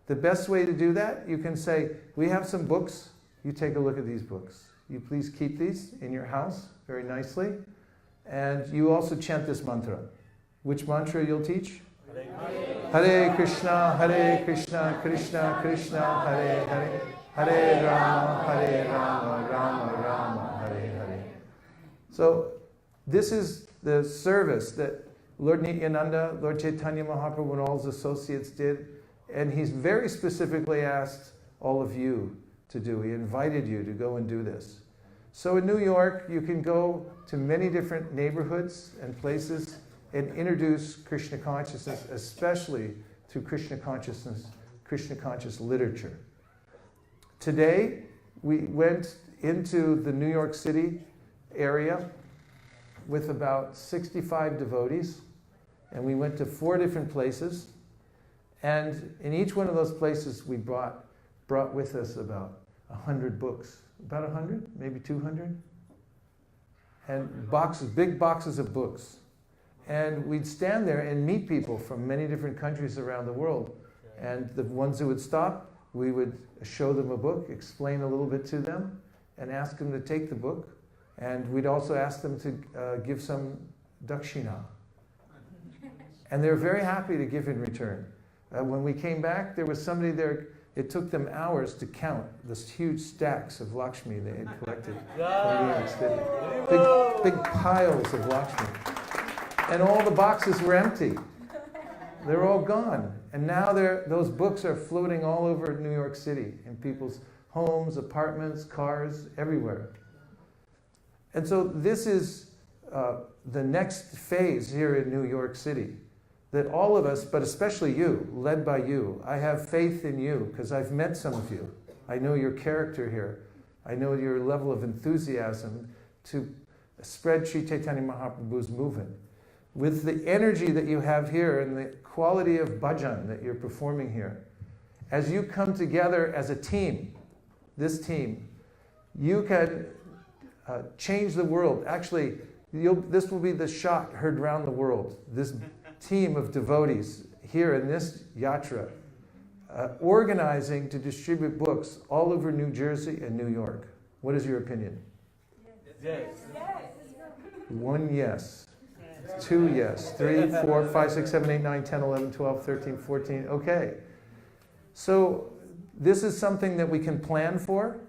The best way to do that, you can say, we have some books. You take a look at these books. You please keep these in your house very nicely. And you also chant this mantra. Which mantra you'll teach? Hare Krishna, Krishna Krishna, Hare Hare, Hare Rama, Rama Rama, Hare Hare. So this is the service that Lord Nityananda, Lord Chaitanya Mahaprabhu, and all his associates did. And he's very specifically asked all of you to do. He invited you to go and do this. So in New York, you can go to many different neighborhoods and places and introduce Krishna consciousness, especially through Krishna consciousness, Krishna conscious literature. Today, we went into the New York City area with about 65 devotees, and we went to 4 different places. And in each one of those places, we brought with us about 100 books. About 100, maybe 200. And big boxes of books. And we'd stand there and meet people from many different countries around the world. And the ones who would stop, we would show them a book, explain a little bit to them, and ask them to take the book. And we'd also ask them to give some dakshina. And they were very happy to give in return. When we came back, there was somebody there. It took them hours to count this huge stacks of Lakshmi they had collected from New York City. Big piles of Lakshmi. And all the boxes were empty. They're all gone. And now those books are floating all over New York City in people's homes, apartments, cars, everywhere. And so this is the next phase here in New York City. That all of us, but especially you, led by you, I have faith in you because I've met some of you. I know your character here. I know your level of enthusiasm to spread Sri Chaitanya Mahaprabhu's movement. With the energy that you have here and the quality of bhajan that you're performing here, as you come together as a team, this team, you can change the world. Actually, this will be the shot heard around the world. This team of devotees here in this yatra, organizing to distribute books all over New Jersey and New York. What is your opinion? Yes. 1 yes. 2 yes. 3, 4, 5, 6, 7, 8, 9, 10, 11, 12, 13, 14. Okay. So this is something that we can plan for.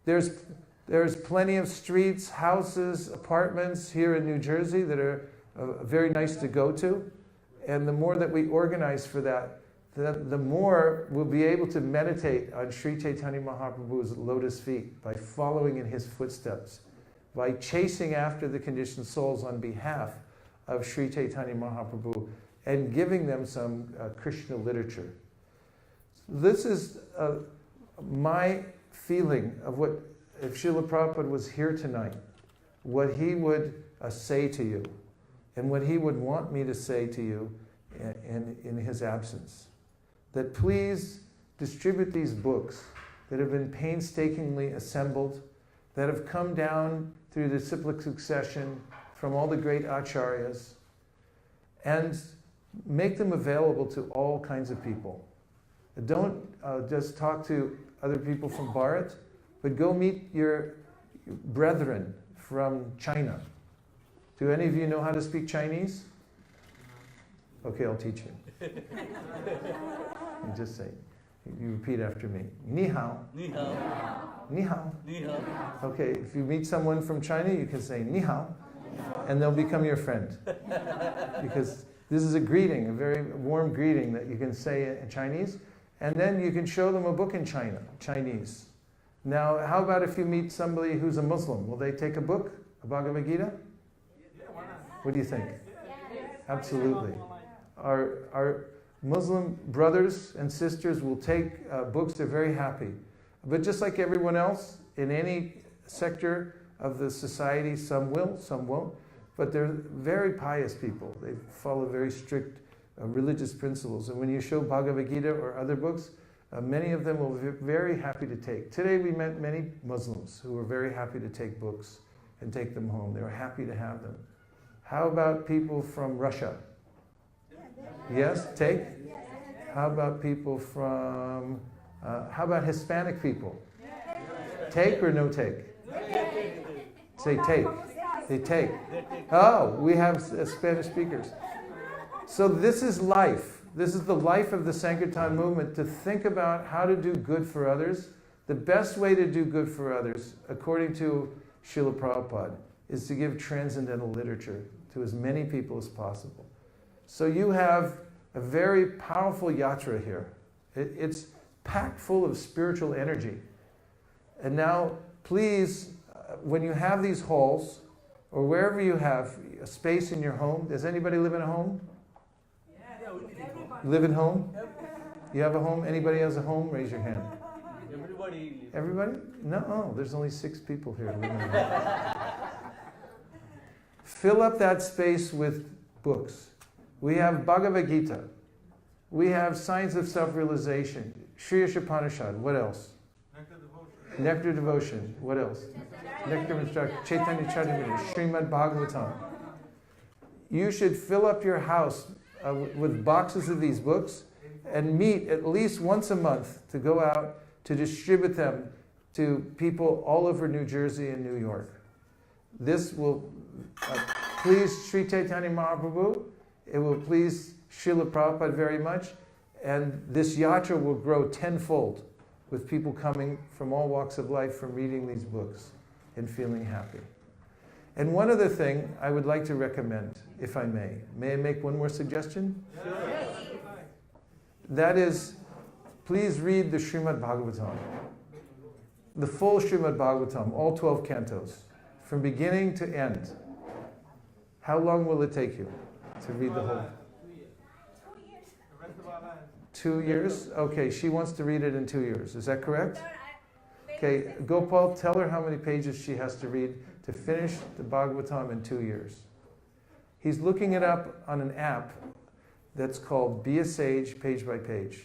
There's plenty of streets, houses, apartments here in New Jersey that are very nice to go to. And the more that we organize for that, the more we'll be able to meditate on Sri Chaitanya Mahaprabhu's lotus feet by following in his footsteps, by chasing after the conditioned souls on behalf of Sri Chaitanya Mahaprabhu and giving them some Krishna literature. This is my feeling of what, if Srila Prabhupada was here tonight, what he would say to you. And what he would want me to say to you in his absence. That please distribute these books that have been painstakingly assembled, that have come down through the cyclic succession from all the great acharyas, and make them available to all kinds of people. Don't just talk to other people from Bharat, but go meet your brethren from China. Do any of you know how to speak Chinese? Okay, I'll teach you. You just say, you repeat after me. Ni hao. Ni hao. Ni hao. Ni hao. Okay, if you meet someone from China, you can say ni hao, and they'll become your friend. Because this is a greeting, a very warm greeting that you can say in Chinese, and then you can show them a book in Chinese. Now, how about if you meet somebody who's a Muslim? Will they take a book, a Bhagavad Gita? What do you think? Absolutely. Our Muslim brothers and sisters will take books, they're very happy. But just like everyone else, in any sector of the society, some will, some won't. But they're very pious people. They follow very strict religious principles. And when you show Bhagavad Gita or other books, many of them will be very happy to take. Today we met many Muslims who were very happy to take books and take them home. They were happy to have them. How about people from Russia? Yes, take? How about people from, how about Hispanic people? Take or no take? Say take. They take. Oh, we have Spanish speakers. So this is life. This is the life of the Sankirtan movement, to think about how to do good for others. The best way to do good for others, according to Srila Prabhupada, is to give transcendental literature to as many people as possible. So you have a very powerful yatra here. It's packed full of spiritual energy. And now, please, when you have these halls, or wherever you have a space in your home, does anybody live in a home? Live at home? You have a home? Anybody has a home? Raise your hand. Everybody. Everybody? No, oh, there's only 6 people here living in a home. Fill up that space with books. We have Bhagavad Gita. We have Science of Self-Realization. Sri Upanishad. What else? Nectar Devotion. What else? Nectar Instruction. Chaitanya Charitamrita. Srimad Bhagavatam. You should fill up your house with boxes of these books and meet at least once a month to go out to distribute them to people all over New Jersey and New York. This will please Sri Chaitanya Mahaprabhu. It will please Srila Prabhupada very much. And this yatra will grow tenfold with people coming from all walks of life from reading these books and feeling happy. And one other thing I would like to recommend, if I may. May I make one more suggestion? Sure. That is, please read the Srimad Bhagavatam. The full Srimad Bhagavatam, all 12 cantos, from beginning to end. How long will it take you to read the whole? 2 years? Okay, she wants to read it in 2 years. Is that correct? Okay, Gopal, tell her how many pages she has to read to finish the Bhagavatam in 2 years. He's looking it up on an app that's called Be a Sage Page by Page.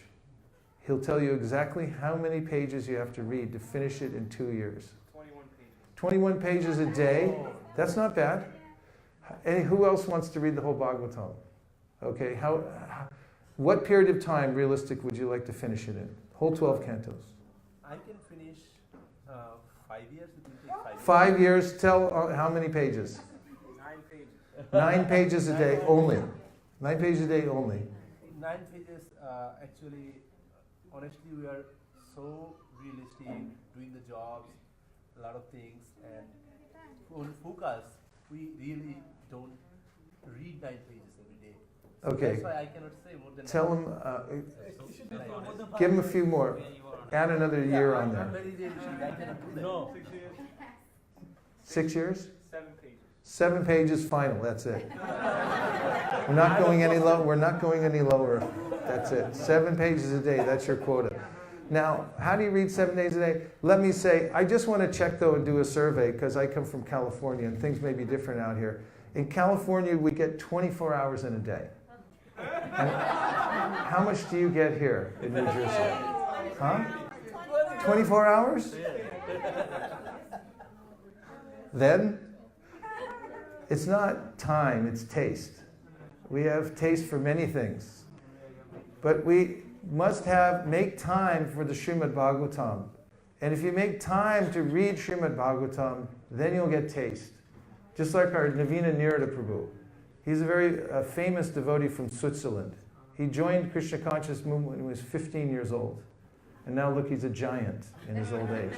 He'll tell you exactly how many pages you have to read to finish it in 2 years. 21 pages a day? That's not bad. And who else wants to read the whole Bhagavatam? Okay, what period of time, realistic, would you like to finish it in? Whole 12 cantos. I can finish 5 years. It will take 5 years. 5 years, tell how many pages? 9 pages. 9 pages a day only. 9 pages a day only. 9 pages, actually, honestly, we are so realistic, doing the jobs, a lot of things, and on focus, we really don't read 9 pages every day. So Okay. that's why I cannot say more than Tell 9. him, give him a few more. Add another year on I'm there. very realistic. I cannot do that. No. 6 years? 7 pages. 7 pages final, that's it. We're not going any low. We're not going any lower. That's it. 7 pages a day, that's your quota. Now, how do you read 7 days a day? Let me say, I just want to check though and do a survey because I come from California and things may be different out here. In California, we get 24 hours in a day. And how much do you get here in New Jersey? Huh? 24 hours? Then, it's not time, it's taste. We have taste for many things. But we must make time for the Srimad Bhagavatam. And if you make time to read Srimad Bhagavatam, then you'll get taste. Just like our Navina Nirada Prabhu. He's a very famous devotee from Switzerland. He joined Krishna Conscious movement when he was 15 years old. And now look, he's a giant in his old age.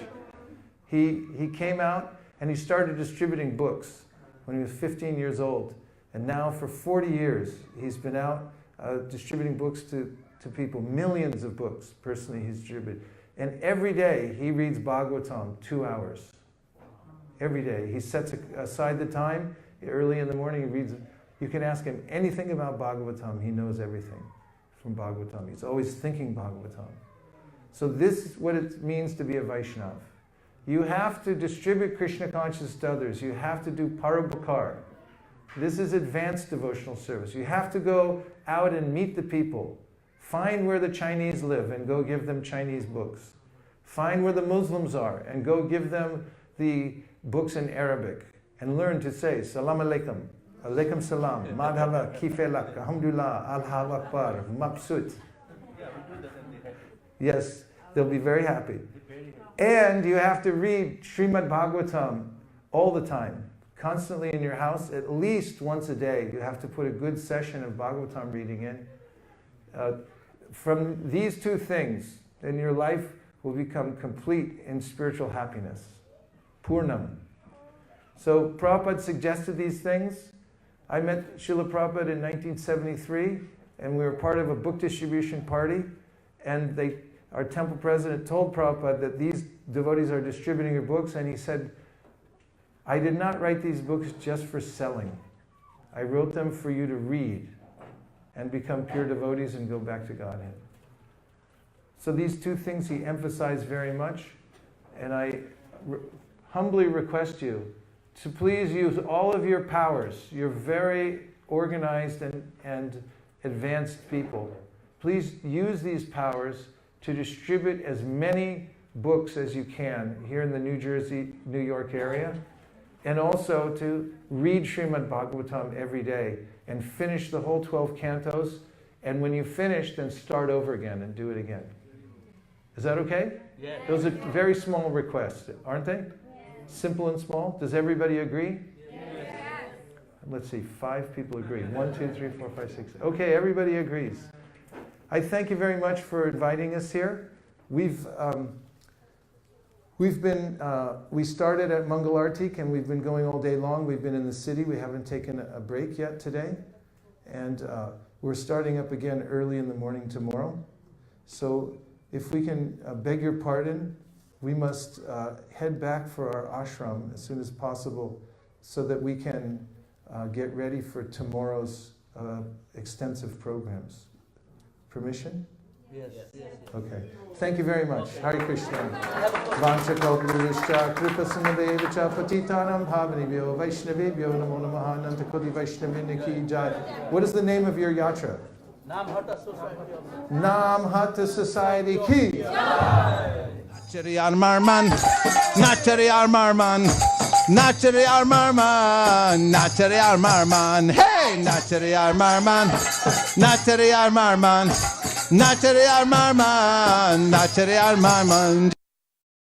He came out and he started distributing books when he was 15 years old. And now for 40 years, he's been out distributing books to people, millions of books personally he's distributed. And every day he reads Bhagavatam 2 hours. Every day. He sets aside the time, early in the morning he reads. You can ask him anything about Bhagavatam, he knows everything from Bhagavatam. He's always thinking Bhagavatam. So this is what it means to be a Vaishnava. You have to distribute Krishna consciousness to others. You have to do parabhakar. This is advanced devotional service. You have to go out and meet the people. Find where the Chinese live and go give them Chinese books. Find where the Muslims are and go give them the books in Arabic. And learn to say, Salam alaikum, alaikum salam, madhava, kifelak, alhamdulillah, allahu akbar, mabsut. Yes, they'll be very happy. And you have to read Srimad Bhagavatam all the time, constantly in your house, at least once a day. You have to put a good session of Bhagavatam reading in. From these two things, then your life will become complete in spiritual happiness. Purnam. So Prabhupada suggested these things. I met Srila Prabhupada in 1973, and we were part of a book distribution party, and our temple president told Prabhupada that these devotees are distributing your books, and he said, I did not write these books just for selling. I wrote them for you to read and become pure devotees and go back to Godhead. So these two things he emphasized very much, and I humbly request you to please use all of your powers. You're very organized and advanced people. Please use these powers to distribute as many books as you can here in the New Jersey, New York area, and also to read Srimad Bhagavatam every day and finish the whole 12 cantos, and when you finish, then start over again and do it again. Is that okay? Yes. Those are very small requests, aren't they? Yes. Simple and small. Does everybody agree? Yes. Let's see, 5 people agree. 1, 2, 3, 4, 5, 6. Okay, everybody agrees. I thank you very much for inviting us here. We started at Mangal Artik, and we've been going all day long. We've been in the city. We haven't taken a break yet today. And we're starting up again early in the morning tomorrow. So if we can beg your pardon, we must head back for our ashram as soon as possible so that we can get ready for tomorrow's extensive programs. Permission? Yes. Okay. Thank you very much. Hare Krishna. Vancha kalpuruscha kripasamadeva patitanam bhavanibhyo vaishnavibhyo namo namaha nantakoti vaishnaviniki jai. What is the name of your yatra? Nam Hatta Society. Nam Hatta Society ki. Nachari Armarman, Nachari Armarman, Nachari Armarman, Nachari Armarman, hey, Nachari Armarman, Nachari Armarman, Nachari Armarman, Nachari Armarman.